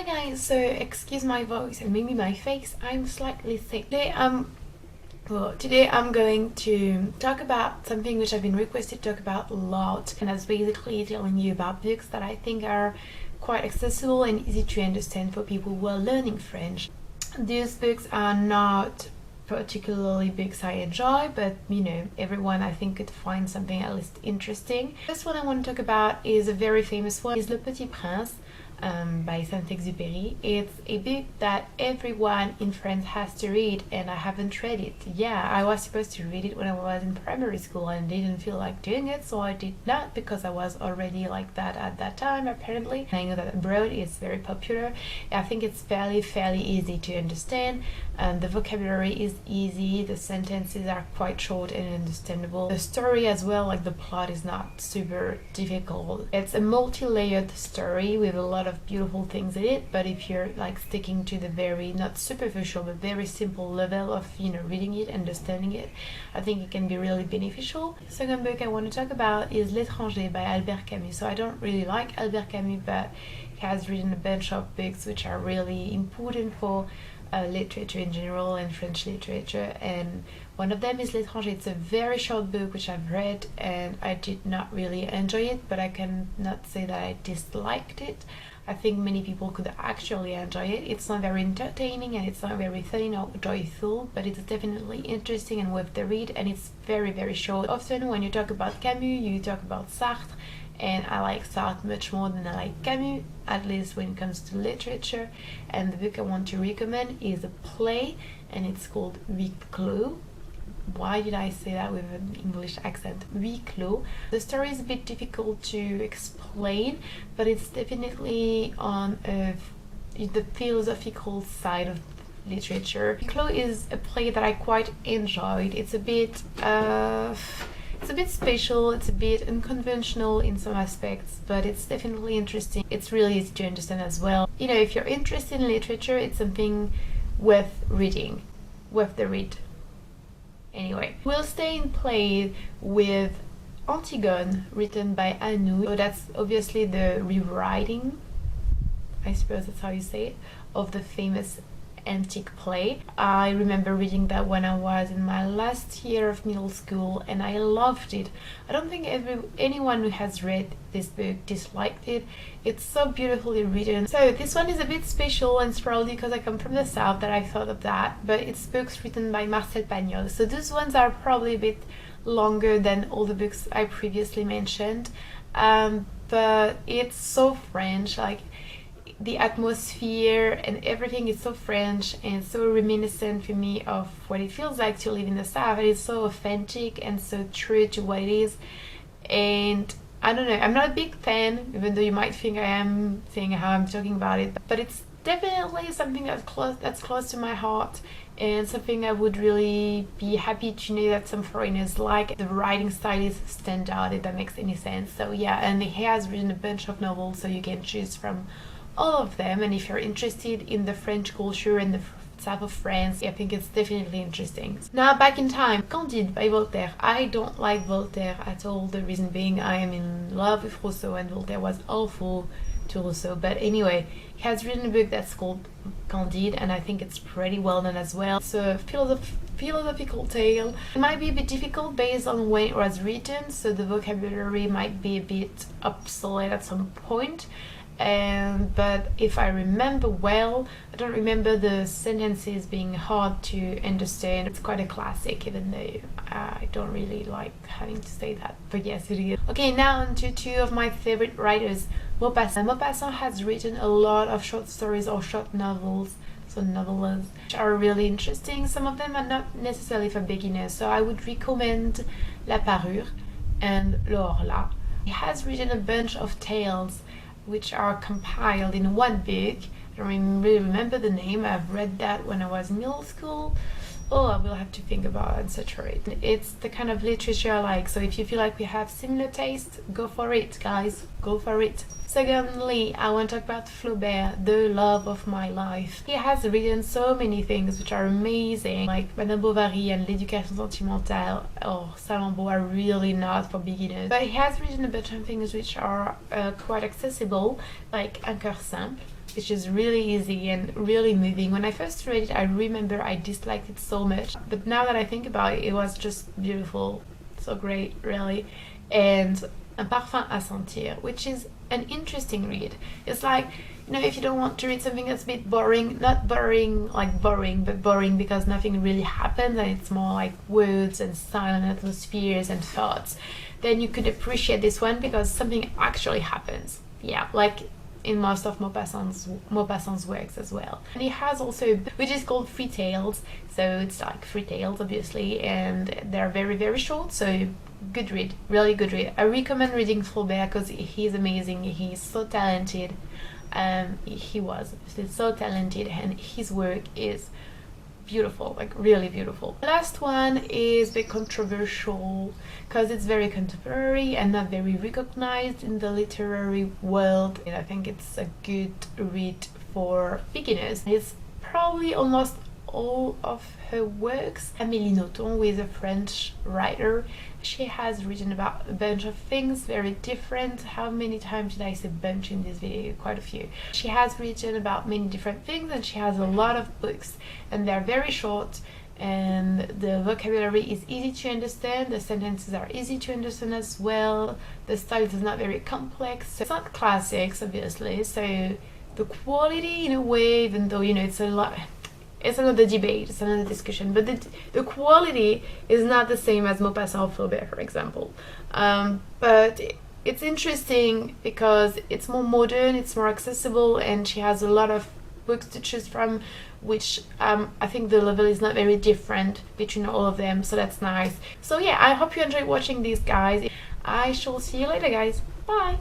Hi guys, so excuse my voice and maybe my face, I'm slightly sick. Today I'm going to talk about something which I've been requested to talk about a lot, and that's basically telling you about books that I think are quite accessible and easy to understand for people who are learning French. These books are not particularly books I enjoy, but you know, everyone I think could find something at least interesting. First one I want to talk about is a very famous one, is Le Petit Prince by Saint-Exupéry. It's a book that everyone in France has to read, and I haven't read it. Yeah, I was supposed to read it when I was in primary school and didn't feel like doing it, so I did not, because I was already like that at that time apparently. I know that abroad it's very popular. I think it's fairly easy to understand. The vocabulary is easy, the sentences are quite short and understandable. The story as well, like the plot, is not super difficult. It's a multi-layered story with a lot of beautiful things in it, but if you're like sticking to the very, not superficial, but very simple level of, you know, reading it, understanding it, I think it can be really beneficial. The second book I want to talk about is L'étranger by Albert Camus. So I don't really like Albert Camus, but he has written a bunch of books which are really important for literature in general and French literature, and one of them is L'étranger. It's a very short book which I've read and I did not really enjoy it, but I cannot say that I disliked it. I think many people could actually enjoy it. It's not very entertaining and it's not very funny or joyful, but it's definitely interesting and worth the read, and it's very short. Often when you talk about Camus, you talk about Sartre, and I like Sartre much more than I like Camus, at least when it comes to literature. And the book I want to recommend is a play, and it's called Huis Clos. Why did I say that with an English accent? Huis Clos. The story is a bit difficult to explain, but it's definitely on the philosophical side of literature. Huis Clos is a play that I quite enjoyed. It's a bit special, it's a bit unconventional in some aspects, but it's definitely interesting. It's really easy to understand as well. You know, if you're interested in literature, it's something worth reading, worth the read. Anyway, we'll stay in play with Antigone, written by Anu. So that's obviously the rewriting, I suppose that's how you say it, of the famous antique play. I remember reading that when I was in my last year of middle school, and I loved it. I don't think anyone who has read this book disliked it. It's so beautifully written. So this one is a bit special, and it's probably because I come from the south that I thought of that, but it's books written by Marcel Pagnol. So those ones are probably a bit longer than all the books I previously mentioned, but it's so French. Like, the atmosphere and everything is so French and so reminiscent for me of what it feels like to live in the South. It is so authentic and so true to what it is. And I don't know, I'm not a big fan, even though you might think I am, seeing how I'm talking about it, but it's definitely something that's close to my heart, and something I would really be happy to know that some foreigners like. The writing style is stand out, if that makes any sense. So yeah, and he has written a bunch of novels, so you can choose from all of them, and if you're interested in the French culture and the south of France, I think it's definitely interesting. Now back in time, Candide by Voltaire. I don't like Voltaire at all, the reason being I am in love with Rousseau, and Voltaire was awful to Rousseau. But anyway, he has written a book that's called Candide, and I think it's pretty well done as well. It's a philosophical tale. It might be a bit difficult based on when it was written, so the vocabulary might be a bit obsolete at some point. But if I remember well, I don't remember the sentences being hard to understand. It's quite a classic, even though I don't really like having to say that, but yes, it is. Okay, now on to two of my favorite writers. Maupassant has written a lot of short stories or short novels, so novellas, which are really interesting. Some of them are not necessarily for beginners, so I would recommend La Parure and L'Horla. He has written a bunch of tales which are compiled in one book. I don't really remember the name. I've read that when I was in middle school. Oh, I will have to think about and saturate. It's the kind of literature I like, so if you feel like we have similar taste, go for it, guys, go for it. Secondly, I want to talk about Flaubert, the love of my life. He has written so many things which are amazing, like Madame Bovary and L'éducation sentimentale or Salammbô are really not for beginners. But he has written a bunch of things which are quite accessible, like Un Coeur simple, which is really easy and really moving. When I first read it, I remember I disliked it so much, but now that I think about it, it was just beautiful, so great, really. And Un parfum à sentir, which is an interesting read. It's like, you know, if you don't want to read something that's a bit boring, not boring like boring, but boring because nothing really happens and it's more like words and silent atmospheres and thoughts, then you could appreciate this one because something actually happens. Yeah, like in most of Maupassant's works as well. And he has also a book which is called Free Tales, so it's like free tales obviously, and they're very, very short, so good read, really good read. I recommend reading Flaubert because he's amazing, he's so talented. He was so talented and his work is beautiful, like really beautiful. The last one is a bit controversial because it's very contemporary and not very recognized in the literary world, and I think it's a good read for beginners. It's probably almost all of her works. Amélie Nothomb, who is a French writer, she has written about a bunch of things very different. How many times did I say bunch in this video? Quite a few. She has written about many different things and she has a lot of books, and they're very short and the vocabulary is easy to understand, the sentences are easy to understand as well, the style is not very complex. It's not classics obviously, so the quality in a way, even though, you know, it's a lot, it's another debate, it's another discussion, but the quality is not the same as Maupassant or Flaubert, for example. But it's interesting because it's more modern, it's more accessible, and she has a lot of books to choose from, which I think the level is not very different between all of them, so that's nice. So yeah, I hope you enjoyed watching these, guys. I shall see you later, guys. Bye!